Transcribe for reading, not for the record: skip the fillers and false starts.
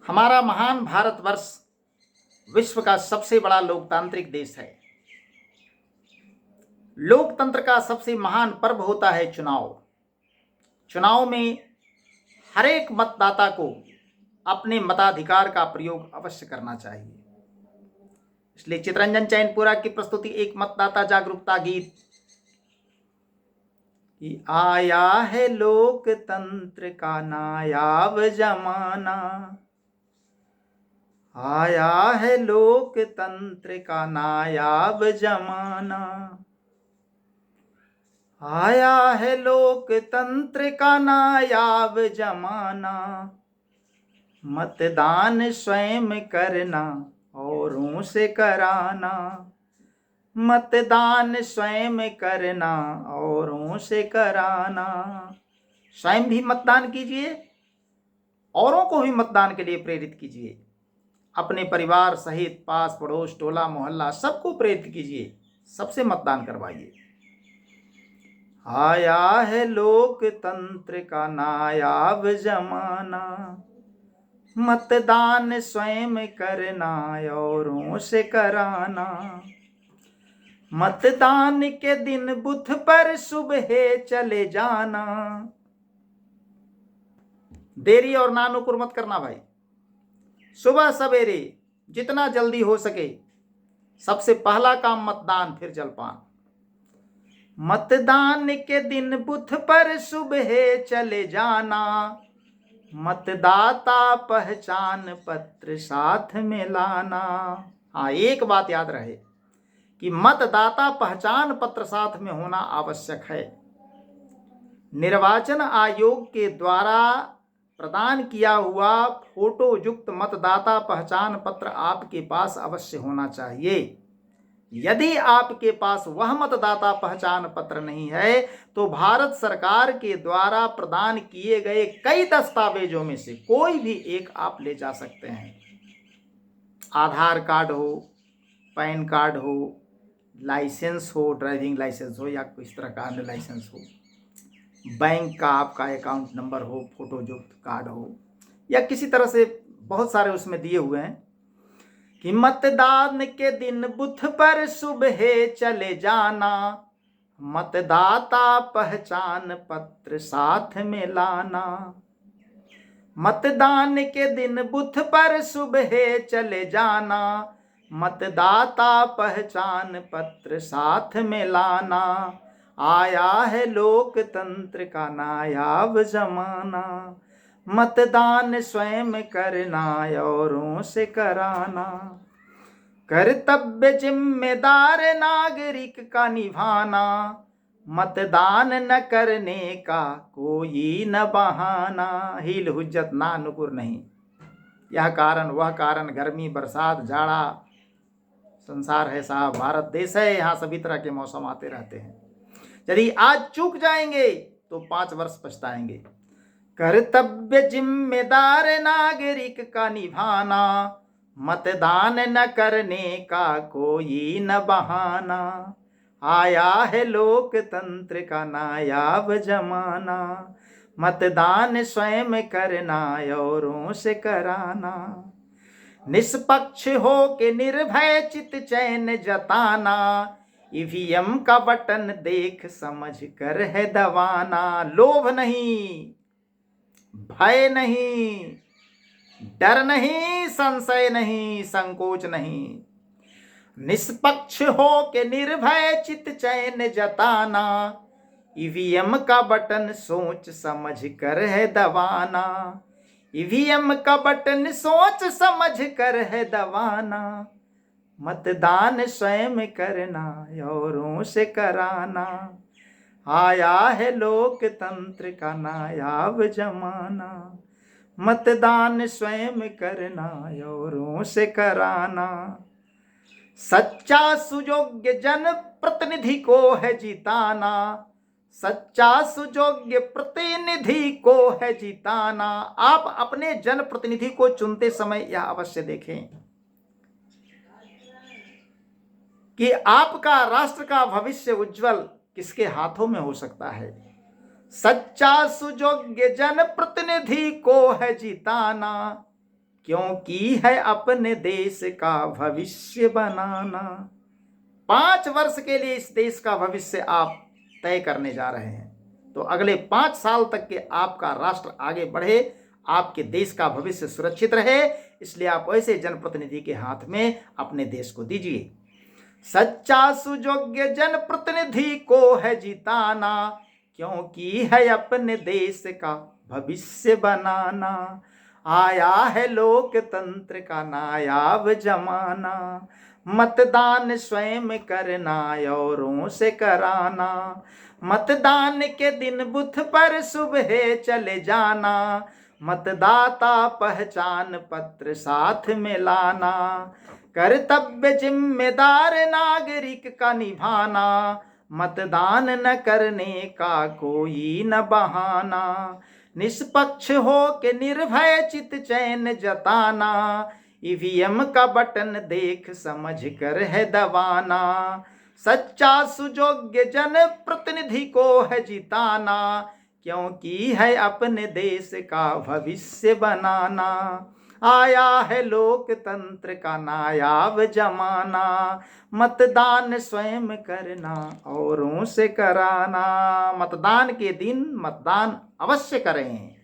हमारा महान भारतवर्ष विश्व का सबसे बड़ा लोकतांत्रिक देश है। लोकतंत्र का सबसे महान पर्व होता है चुनाव। चुनाव में हर एक मतदाता को अपने मताधिकार का प्रयोग अवश्य करना चाहिए। इसलिए चितरंजन चैनपुरा की प्रस्तुति एक मतदाता जागरूकता गीत कि आया है लोकतंत्र का नायाब जमाना, आया है लोकतंत्र का नायाब जमाना, आया है लोकतंत्र का नायाब जमाना, मतदान स्वयं करना औरों से कराना, मतदान स्वयं करना औरों से कराना। स्वयं भी मतदान कीजिए, औरों को भी मतदान के लिए प्रेरित कीजिए। अपने परिवार सहित पास पड़ोस टोला मोहल्ला सबको प्रेरित कीजिए, सबसे मतदान करवाइए। आया है लोकतंत्र का नायाब जमाना, मतदान स्वयं करना औरों से कराना, मतदान के दिन बूथ पर सुबह चले जाना। देरी और नानुकुर मत करना भाई, सुबह सवेरे जितना जल्दी हो सके सबसे पहला काम मतदान, फिर जलपान। मतदान के दिन बूथ पर सुबह चले जाना, मतदाता पहचान पत्र साथ में लाना। हाँ, एक बात याद रहे कि मतदाता पहचान पत्र साथ में होना आवश्यक है। निर्वाचन आयोग के द्वारा प्रदान किया हुआ फोटो युक्त मतदाता पहचान पत्र आपके पास अवश्य होना चाहिए। यदि आपके पास वह मतदाता पहचान पत्र नहीं है तो भारत सरकार के द्वारा प्रदान किए गए कई दस्तावेजों में से कोई भी एक आप ले जा सकते हैं। आधार कार्ड हो, पैन कार्ड हो, लाइसेंस हो, ड्राइविंग लाइसेंस हो या किस तरह का अन्य लाइसेंस हो, बैंक का आपका अकाउंट नंबर हो, फोटो युक्त कार्ड हो, या किसी तरह से बहुत सारे उसमें दिए हुए हैं कि मतदान के दिन बूथ पर सुबह चले जाना, मतदाता पहचान पत्र साथ में लाना। मतदान के दिन बूथ पर सुबह चले जाना, मतदाता पहचान पत्र साथ में लाना। आया है लोकतंत्र का नायाब जमाना, मतदान स्वयं करना औरों से कराना। कर्तव्य जिम्मेदार नागरिक का निभाना, मतदान न करने का कोई न बहाना। हील हुज्जत ना नुकुर नहीं, यह कारण वह कारण, गर्मी बरसात जाड़ा, संसार है साहब, भारत देश है, यहाँ सभी तरह के मौसम आते रहते हैं। यदि आज चूक जाएंगे तो 5 वर्ष पछताएंगे। कर्तव्य जिम्मेदार नागरिक का निभाना, मतदान न करने का कोई न बहाना। आया है लोकतंत्र का नायाब जमाना, मतदान स्वयं करना औरों से कराना। निष्पक्ष हो के निर्भय चित चैन जताना, ईवीएम का बटन देख समझ कर है दबाना। लोभ नहीं, भय नहीं, डर नहीं, संशय नहीं, संकोच नहीं। निष्पक्ष हो के निर्भय चित चैन जताना, ईवीएम का बटन सोच समझ कर है दबाना। ईवीएम का बटन सोच समझ कर है दबाना, मतदान स्वयं करना औरों से कराना। आया है लोकतंत्र का नायाब जमाना, मतदान स्वयं करना औरों से कराना। सच्चा सुयोग्य जन प्रतिनिधि को है जिताना, सच्चा सुयोग्य प्रतिनिधि को है जिताना। आप अपने जन प्रतिनिधि को चुनते समय यह अवश्य देखें कि आपका राष्ट्र का भविष्य उज्जवल किसके हाथों में हो सकता है। सच्चा सुयोग्य जन प्रतिनिधि को है जिताना, क्योंकि है अपने देश का भविष्य बनाना। 5 वर्ष के लिए इस देश का भविष्य आप तय करने जा रहे हैं। तो अगले 5 साल तक के आपका राष्ट्र आगे बढ़े, आपके देश का भविष्य सुरक्षित रहे, इसलिए आप ऐसे जनप्रतिनिधि के हाथ में अपने देश को दीजिए। सच्चा सुयोग्य जनप्रतिनिधि को है जिताना, क्योंकि है अपने देश का भविष्य बनाना। आया है लोकतंत्र का नायाब जमाना, मतदान स्वयं करना औरों से कराना। मतदान के दिन बूथ पर सुबह चले जाना, मतदाता पहचान पत्र साथ में लाना। कर्तव्य जिम्मेदार नागरिक का निभाना, मतदान न करने का कोई न बहाना। निष्पक्ष हो के निर्भय चित चैन जताना, ईवीएम का बटन देख समझ कर है दबाना। सच्चा सुयोग्य जन प्रतिनिधि को है जिताना, क्योंकि है अपने देश का भविष्य बनाना। आया है लोकतंत्र का नायाब जमाना, मतदान स्वयं करना औरों से कराना। मतदान के दिन मतदान अवश्य करें।